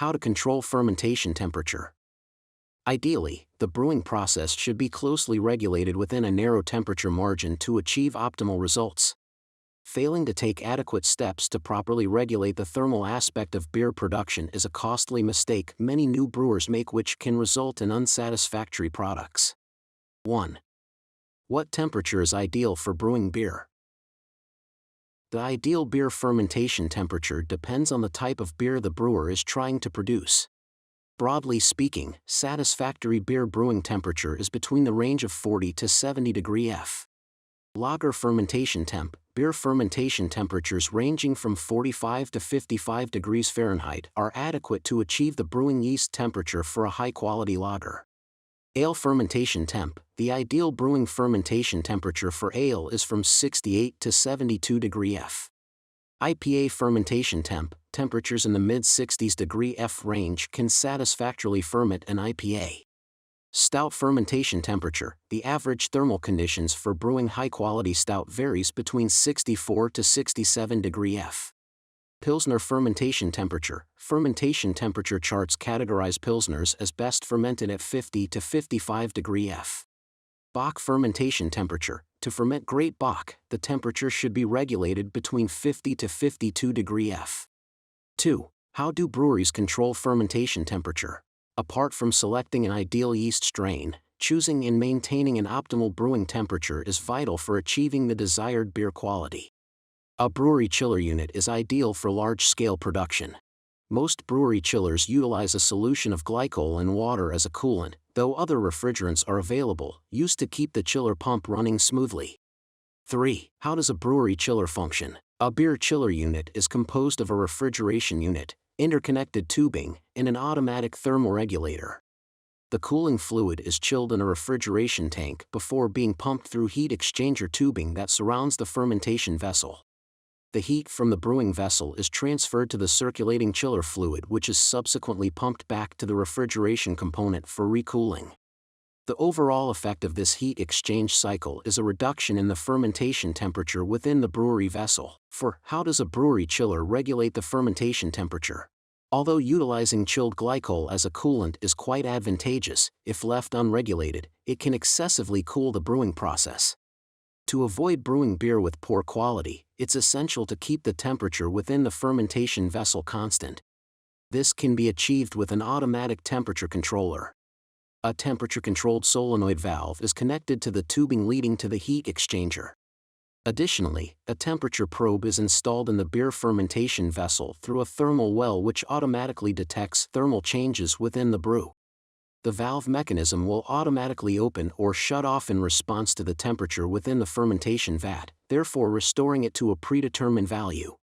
How to control fermentation temperature. Ideally, the brewing process should be closely regulated within a narrow temperature margin to achieve optimal results. Failing to take adequate steps to properly regulate the thermal aspect of beer production is a costly mistake many new brewers make, which can result in unsatisfactory products. 1. What temperature is ideal for brewing beer? The ideal beer fermentation temperature depends on the type of beer the brewer is trying to produce. Broadly speaking, satisfactory beer brewing temperature is between the range of 40 to 70 degree F. Lager fermentation temp, beer fermentation temperatures ranging from 45 to 55 degrees Fahrenheit are adequate to achieve the brewing yeast temperature for a high-quality lager. Ale fermentation temp, the ideal brewing fermentation temperature for ale is from 68 to 72 degree F. IPA fermentation temp, temperatures in the mid-60s degree F range can satisfactorily ferment an IPA. Stout fermentation temperature, the average thermal conditions for brewing high-quality stout varies between 64 to 67 degree F. Pilsner fermentation temperature charts categorize Pilsners as best fermented at 50 to 55 degree F. Bock fermentation temperature, to ferment great Bock, the temperature should be regulated between 50 to 52 degree F. 2. How do breweries control fermentation temperature? Apart from selecting an ideal yeast strain, choosing and maintaining an optimal brewing temperature is vital for achieving the desired beer quality. A brewery chiller unit is ideal for large-scale production. Most brewery chillers utilize a solution of glycol and water as a coolant, though other refrigerants are available, used to keep the chiller pump running smoothly. 3. How does a brewery chiller function? A beer chiller unit is composed of a refrigeration unit, interconnected tubing, and an automatic thermoregulator. The cooling fluid is chilled in a refrigeration tank before being pumped through heat exchanger tubing that surrounds the fermentation vessel. The heat from the brewing vessel is transferred to the circulating chiller fluid, which is subsequently pumped back to the refrigeration component for recooling. The overall effect of this heat exchange cycle is a reduction in the fermentation temperature within the brewery vessel. How does a brewery chiller regulate the fermentation temperature? Although utilizing chilled glycol as a coolant is quite advantageous, if left unregulated, it can excessively cool the brewing process. To avoid brewing beer with poor quality, it's essential to keep the temperature within the fermentation vessel constant. This can be achieved with an automatic temperature controller. A temperature-controlled solenoid valve is connected to the tubing leading to the heat exchanger. Additionally, a temperature probe is installed in the beer fermentation vessel through a thermal well, which automatically detects thermal changes within the brew. The valve mechanism will automatically open or shut off in response to the temperature within the fermentation vat, therefore restoring it to a predetermined value.